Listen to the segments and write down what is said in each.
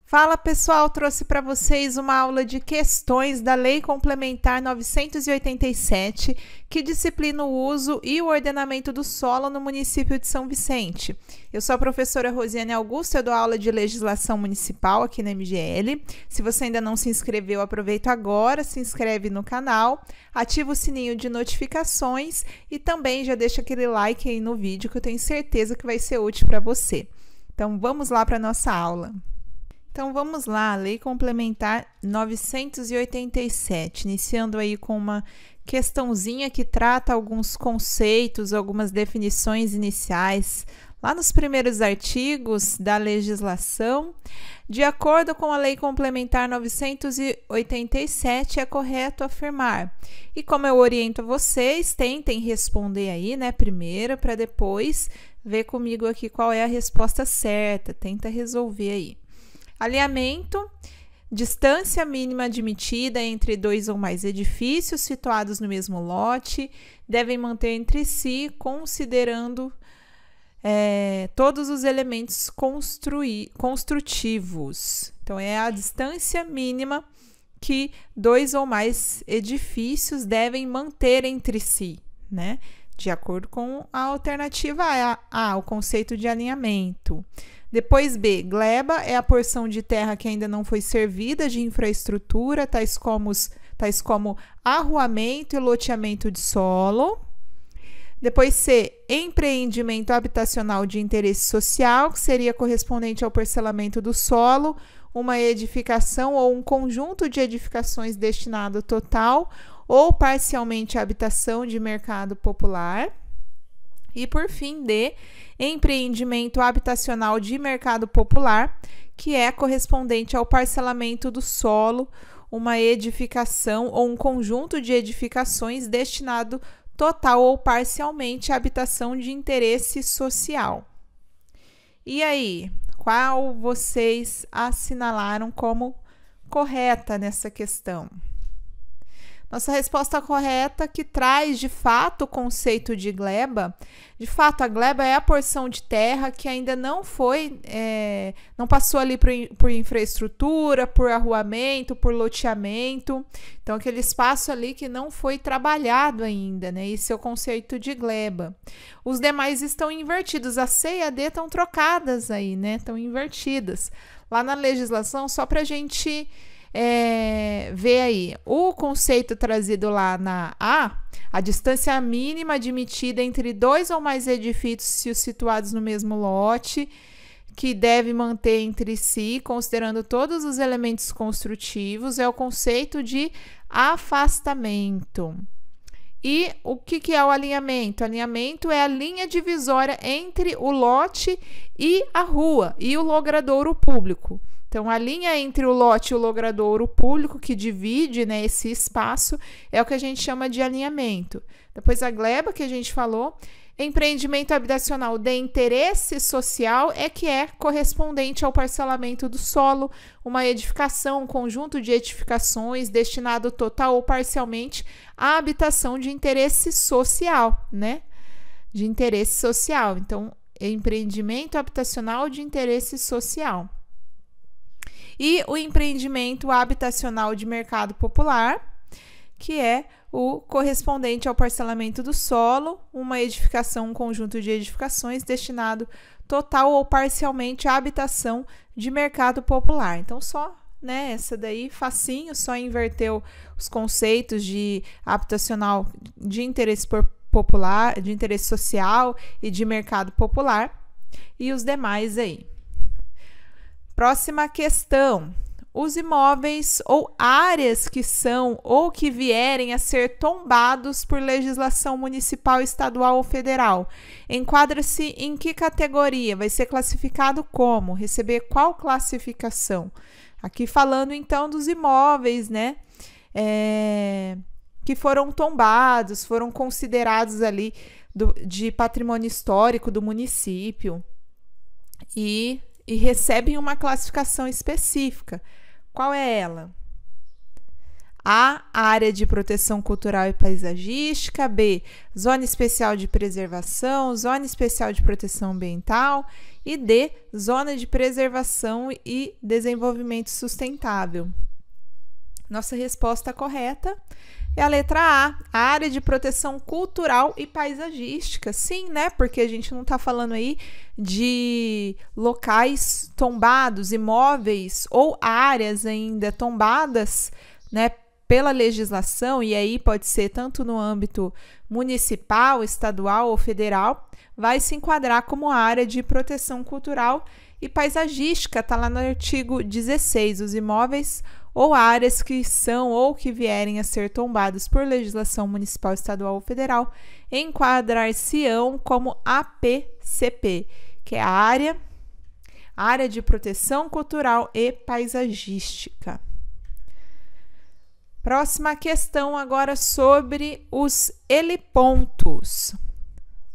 Fala pessoal, trouxe para vocês uma aula de questões da Lei Complementar 987, que disciplina o uso e o ordenamento do solo no município de São Vicente. Eu sou a professora Rosiane Augusto, eu dou aula de legislação municipal aqui na MGL. Se você ainda não se inscreveu, aproveita agora, se inscreve no canal, ativa o sininho de notificações e também já deixa aquele like aí no vídeo que eu tenho certeza que vai ser útil para você. Então vamos lá para a nossa aula. Então, vamos lá, Lei Complementar 987, iniciando aí com uma questãozinha que trata alguns conceitos, algumas definições iniciais, lá nos primeiros artigos da legislação. De acordo com a Lei Complementar 987, é correto afirmar. E como eu oriento vocês, tentem responder aí, né, primeiro, para depois ver comigo aqui qual é a resposta certa, tenta resolver aí. Alinhamento, distância mínima admitida entre dois ou mais edifícios situados no mesmo lote, devem manter entre si, considerando todos os elementos construtivos. Então, é a distância mínima que dois ou mais edifícios devem manter entre si, né? De acordo com a alternativa A, o conceito de alinhamento. Depois B, gleba é a porção de terra que ainda não foi servida de infraestrutura, tais como arruamento e loteamento de solo. Depois C, empreendimento habitacional de interesse social, que seria correspondente ao parcelamento do solo, uma edificação ou um conjunto de edificações destinado total ou parcialmente à habitação de mercado popular. E por fim, D, empreendimento habitacional de mercado popular, que é correspondente ao parcelamento do solo, uma edificação ou um conjunto de edificações destinado total ou parcialmente à habitação de interesse social. E aí, qual vocês assinalaram como correta nessa questão? Nossa resposta correta, que traz de fato o conceito de gleba. De fato, a gleba é a porção de terra que ainda não passou ali por infraestrutura, por arruamento, por loteamento. Então, aquele espaço ali que não foi trabalhado ainda, né? Esse é o conceito de gleba. Os demais estão invertidos. A C e a D estão trocadas aí, né? Estão invertidas. Lá na legislação, só para a gente ver aí, o conceito trazido lá na a distância mínima admitida entre dois ou mais edifícios situados no mesmo lote, que deve manter entre si, considerando todos os elementos construtivos, é o conceito de afastamento. E o que é o alinhamento? O alinhamento é a linha divisória entre o lote e a rua e o logradouro público. Então, a linha entre o lote e o logradouro público, que divide, né, esse espaço, é o que a gente chama de alinhamento. Depois, a gleba, que a gente falou, empreendimento habitacional de interesse social que é correspondente ao parcelamento do solo, uma edificação, um conjunto de edificações destinado total ou parcialmente à habitação de interesse social, né? De interesse social. Então, empreendimento habitacional de interesse social. E o empreendimento habitacional de mercado popular, que é o correspondente ao parcelamento do solo, uma edificação, um conjunto de edificações destinado total ou parcialmente à habitação de mercado popular. Então, só, né, essa daí, facinho, só inverteu os conceitos de habitacional de interesse popular, de interesse social e de mercado popular, e os demais aí. Próxima questão. Os imóveis ou áreas que são ou que vierem a ser tombados por legislação municipal, estadual ou federal, enquadra-se em que categoria? Vai ser classificado como? Receber qual classificação? Aqui falando então dos imóveis, né? Que foram tombados, foram considerados ali de patrimônio histórico do município e recebem uma classificação específica. Qual é ela? A, área de proteção cultural e paisagística. B, zona especial de preservação, zona especial de proteção ambiental. E D, zona de preservação e desenvolvimento sustentável. Nossa resposta correta é a letra A, área de proteção cultural e paisagística. Sim, né? Porque a gente não está falando aí de locais tombados, imóveis ou áreas ainda tombadas, né, pela legislação, e aí pode ser tanto no âmbito municipal, estadual ou federal, vai se enquadrar como área de proteção cultural e paisagística. Está lá no artigo 16, os imóveis ou áreas que são ou que vierem a ser tombados por legislação municipal, estadual ou federal, enquadrar-se-ão como APCP, que é a área de proteção cultural e paisagística. Próxima questão agora sobre os helipontos.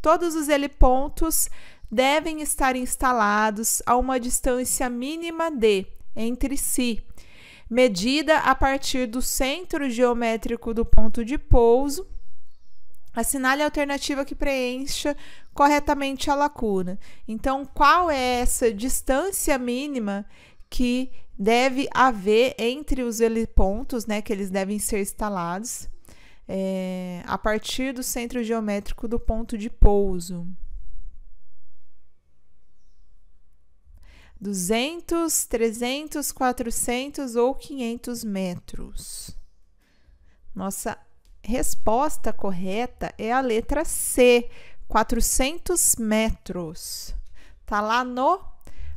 Todos os helipontos devem estar instalados a uma distância mínima de, entre si, medida a partir do centro geométrico do ponto de pouso. Assinale a alternativa que preencha corretamente a lacuna. Então, qual é essa distância mínima que deve haver entre os helipontos, né, que eles devem ser instalados a partir do centro geométrico do ponto de pouso? 200, 300, 400 ou 500 metros. Nossa resposta correta é a letra C, 400 metros. Tá lá no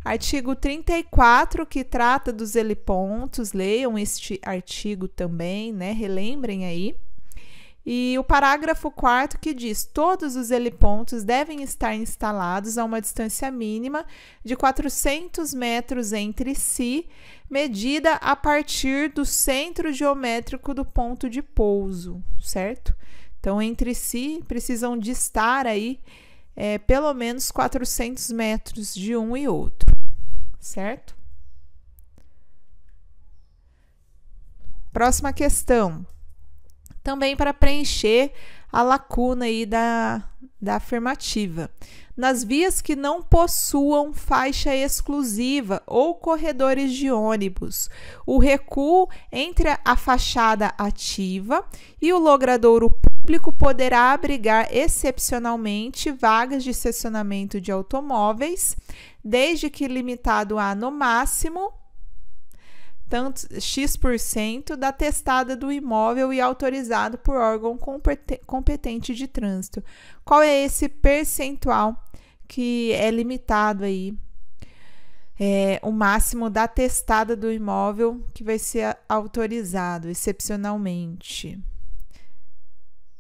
artigo 34, que trata dos helipontos. Leiam este artigo também, né? Relembrem aí. E o parágrafo 4º que diz: todos os helipontos devem estar instalados a uma distância mínima de 400 metros entre si, medida a partir do centro geométrico do ponto de pouso, certo? Então, entre si, precisam de estar aí pelo menos 400 metros de um e outro, certo? Próxima questão. Também para preencher a lacuna aí da afirmativa. Nas vias que não possuam faixa exclusiva ou corredores de ônibus, o recuo entre a fachada ativa e o logradouro público poderá abrigar excepcionalmente vagas de estacionamento de automóveis, desde que limitado a, no máximo, tanto X% da testada do imóvel e autorizado por órgão competente de trânsito. Qual é esse percentual que é limitado aí? O máximo da testada do imóvel que vai ser autorizado excepcionalmente.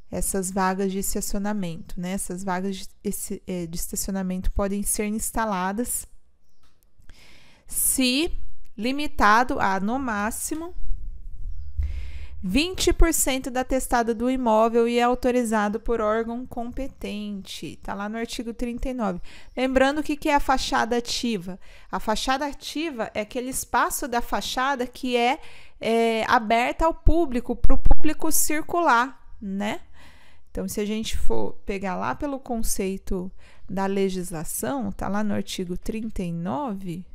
Essas vagas de estacionamento, né? Essas vagas de estacionamento podem ser instaladas se limitado a, no máximo, 20% da testada do imóvel e é autorizado por órgão competente. Está lá no artigo 39. Lembrando o que é a fachada ativa. A fachada ativa é aquele espaço da fachada que é aberta ao público, para o público circular, né? Então, se a gente for pegar lá pelo conceito da legislação, está lá no artigo 39...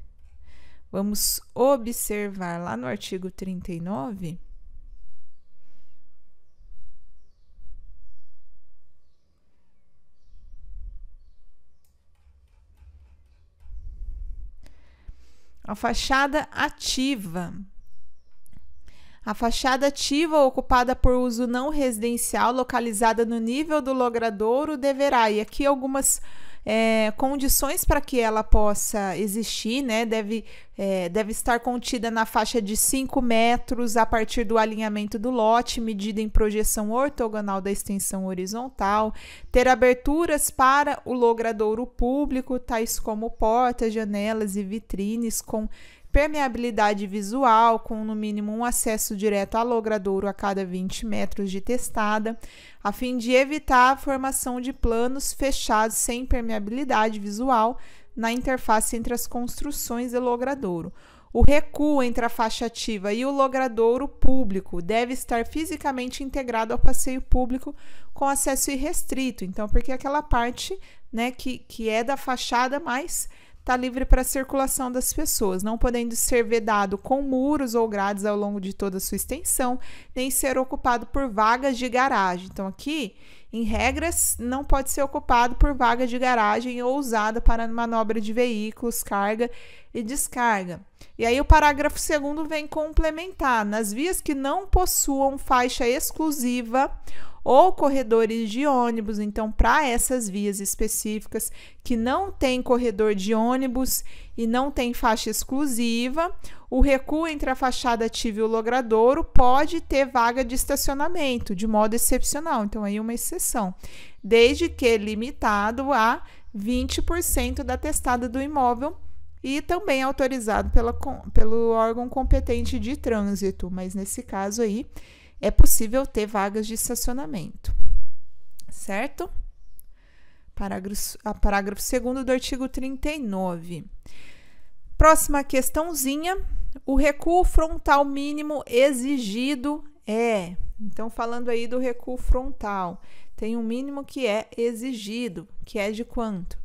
Vamos observar lá no artigo 39. A fachada ativa. A fachada ativa ocupada por uso não residencial, localizada no nível do logradouro, deverá, e aqui algumas condições para que ela possa existir, né? Deve estar contida na faixa de 5 metros a partir do alinhamento do lote, medida em projeção ortogonal da extensão horizontal, ter aberturas para o logradouro público, tais como portas, janelas e vitrines, com permeabilidade visual, com no mínimo um acesso direto ao logradouro a cada 20 metros de testada, a fim de evitar a formação de planos fechados sem permeabilidade visual na interface entre as construções e logradouro. O recuo entre a faixa ativa e o logradouro público deve estar fisicamente integrado ao passeio público com acesso irrestrito. Então, porque aquela parte, né, que é da fachada, mas está livre para a circulação das pessoas, não podendo ser vedado com muros ou grades ao longo de toda a sua extensão, nem ser ocupado por vagas de garagem. Então, aqui, em regras, não pode ser ocupado por vaga de garagem ou usada para manobra de veículos, carga e descarga. E aí o parágrafo 2º vem complementar: nas vias que não possuam faixa exclusiva ou corredores de ônibus. Então, para essas vias específicas que não tem corredor de ônibus e não tem faixa exclusiva, o recuo entre a fachada ativa e o logradouro pode ter vaga de estacionamento, de modo excepcional. Então, aí uma exceção, desde que limitado a 20% da testada do imóvel e também autorizado pelo órgão competente de trânsito. Mas, nesse caso aí, é possível ter vagas de estacionamento, certo? Parágrafo 2º do artigo 39. Próxima questãozinha. O recuo frontal mínimo exigido é... Então, falando aí do recuo frontal, tem um mínimo que é exigido, que é de quanto?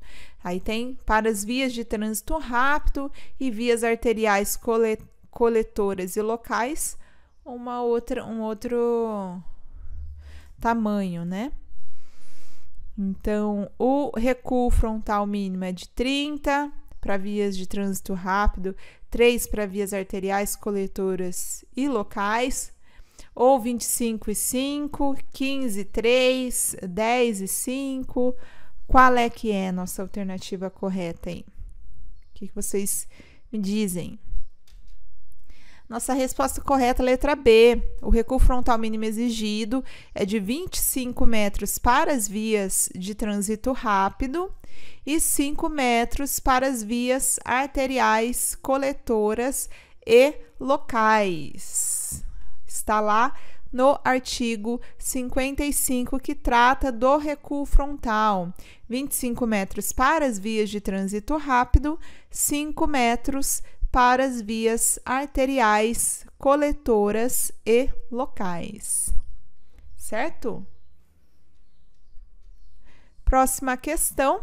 Aí tem para as vias de trânsito rápido e vias arteriais coletoras e locais, um outro tamanho, né? Então, o recuo frontal mínimo é de 30 para vias de trânsito rápido, 3 para vias arteriais, coletoras e locais, ou 25,5, 15,3, 10,5. Qual é que é a nossa alternativa correta aí? O que vocês me dizem? Nossa resposta correta, letra B. O recuo frontal mínimo exigido é de 25 metros para as vias de trânsito rápido e 5 metros para as vias arteriais, coletoras e locais. Está lá no artigo 55, que trata do recuo frontal. 25 metros para as vias de trânsito rápido, 5 metros para as vias arteriais, coletoras e locais. Certo? Próxima questão.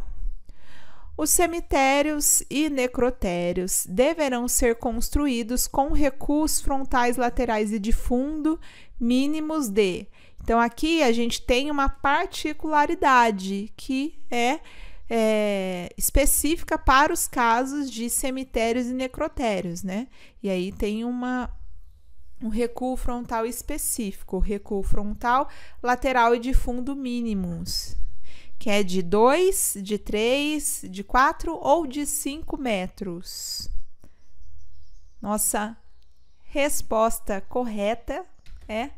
Os cemitérios e necrotérios deverão ser construídos com recuos frontais laterais e de fundo mínimos de... Então, aqui a gente tem uma particularidade que é específica para os casos de cemitérios e necrotérios, né? E aí tem um recuo frontal específico, o recuo frontal lateral e de fundo mínimos, que é de 2, de 3, de 4 ou de 5 metros. Nossa resposta correta é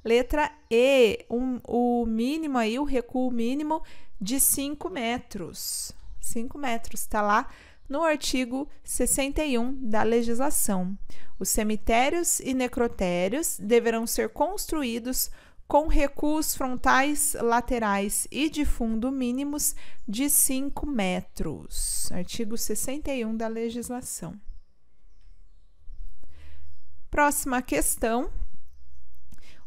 letra E, o mínimo aí, o recuo mínimo de 5 metros. 5 metros, está lá no artigo 61 da legislação. Os cemitérios e necrotérios deverão ser construídos com recuos frontais laterais e de fundo mínimos de 5 metros. Artigo 61 da legislação. Próxima questão.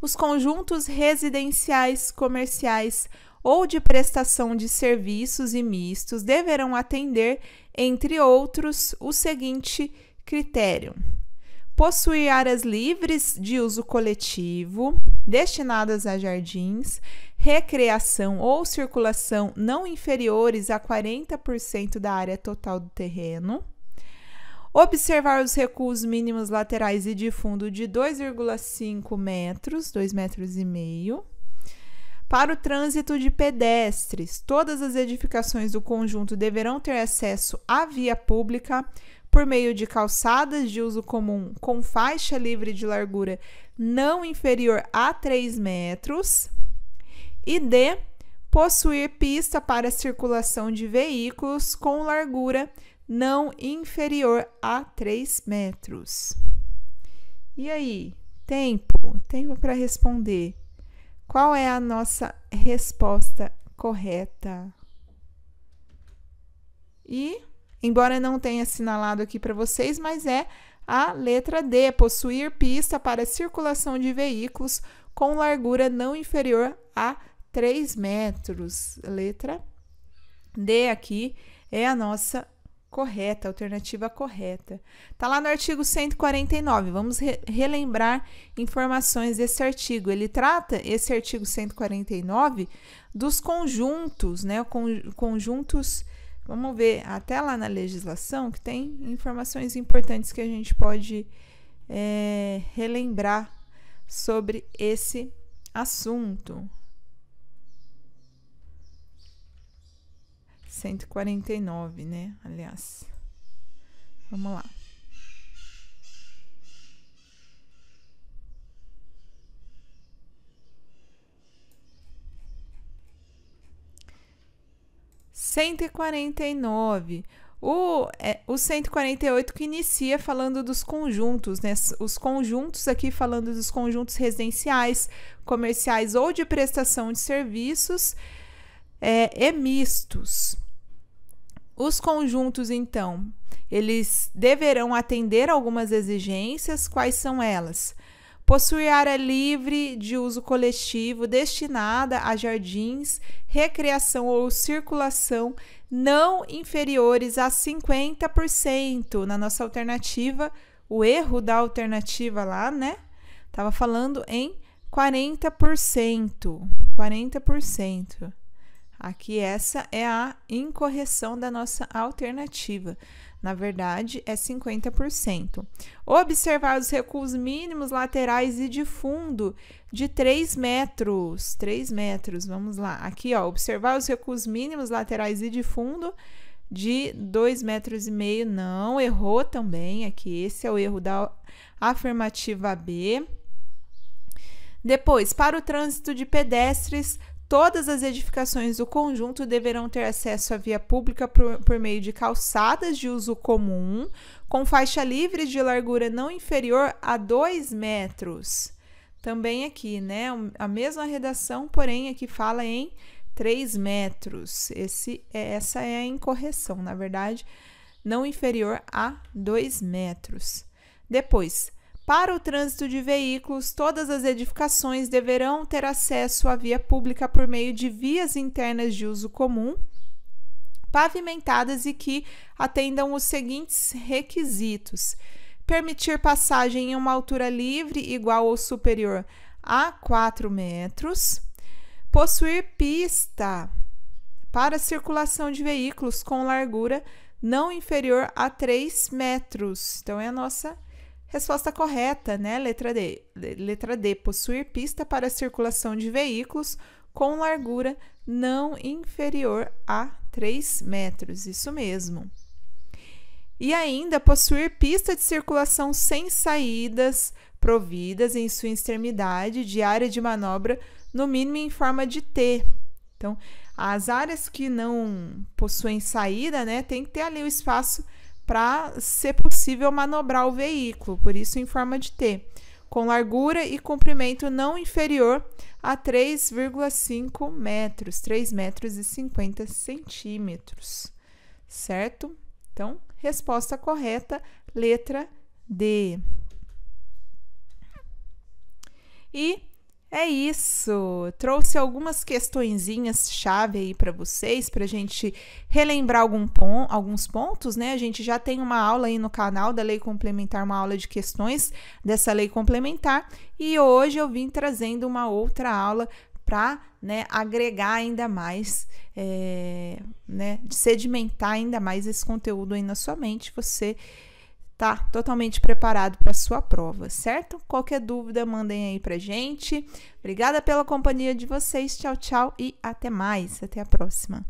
Os conjuntos residenciais, comerciais ou de prestação de serviços e mistos deverão atender, entre outros, o seguinte critério: possuir áreas livres de uso coletivo, destinadas a jardins, recreação ou circulação não inferiores a 40% da área total do terreno, observar os recuos mínimos laterais e de fundo de 2,5 metros, 2,5 metros. Para o trânsito de pedestres, todas as edificações do conjunto deverão ter acesso à via pública por meio de calçadas de uso comum com faixa livre de largura não inferior a 3 metros. E D, possuir pista para circulação de veículos com largura não inferior a 3 metros. E aí, tempo para responder. Qual é a nossa resposta correta? E, embora não tenha assinalado aqui para vocês, mas é A letra D, possuir pista para circulação de veículos com largura não inferior a 3 metros. Letra D aqui é a nossa correta, alternativa correta. Tá lá no artigo 149. Vamos relembrar informações desse artigo. Ele trata, esse artigo 149, dos conjuntos, né? Conjuntos, vamos ver até lá na legislação que tem informações importantes que a gente pode relembrar sobre esse assunto. 149, né? Aliás, vamos lá. O 148 que inicia falando dos conjuntos, né? Os conjuntos aqui falando dos conjuntos residenciais, comerciais ou de prestação de serviços e mistos. Os conjuntos, então, eles deverão atender algumas exigências. Quais são elas? Possuir área livre de uso coletivo destinada a jardins, recreação ou circulação não inferiores a 50%. Na nossa alternativa, o erro da alternativa lá, né? Tava falando em 40%. 40%. Aqui essa é a incorreção da nossa alternativa. Na verdade, é 50%. Observar os recuos mínimos laterais e de fundo de 3 metros. 3 metros, vamos lá. Aqui, ó, observar os recuos mínimos laterais e de fundo de 2,5 metros. Não, errou também. Aqui, esse é o erro da afirmativa B. Depois, para o trânsito de pedestres, todas as edificações do conjunto deverão ter acesso à via pública por meio de calçadas de uso comum, com faixa livre de largura não inferior a 2 metros. Também aqui, né? A mesma redação, porém aqui fala em 3 metros. Essa é a incorreção, na verdade, não inferior a 2 metros. Depois, para o trânsito de veículos, todas as edificações deverão ter acesso à via pública por meio de vias internas de uso comum, pavimentadas e que atendam os seguintes requisitos: permitir passagem em uma altura livre igual ou superior a 4 metros, possuir pista para circulação de veículos com largura não inferior a 3 metros. Então, é a nossa resposta correta, né? Letra D. Letra D, possuir pista para circulação de veículos com largura não inferior a 3 metros. Isso mesmo. E ainda, possuir pista de circulação sem saídas providas em sua extremidade de área de manobra, no mínimo em forma de T. Então, as áreas que não possuem saída, né? Tem que ter ali o espaço para ser possível manobrar o veículo, por isso em forma de T, com largura e comprimento não inferior a 3,5 metros, 3 metros e 50 centímetros, certo? Então, resposta correta, letra D. E é isso, trouxe algumas questõezinhas chave aí para vocês, para a gente relembrar alguns pontos, né? A gente já tem uma aula aí no canal da Lei Complementar, uma aula de questões dessa Lei Complementar, e hoje eu vim trazendo uma outra aula para, né, agregar ainda mais, né, sedimentar ainda mais esse conteúdo aí na sua mente, você tá totalmente preparado para a sua prova, certo? Qualquer dúvida, mandem aí pra gente. Obrigada pela companhia de vocês. Tchau, tchau e até mais. Até a próxima.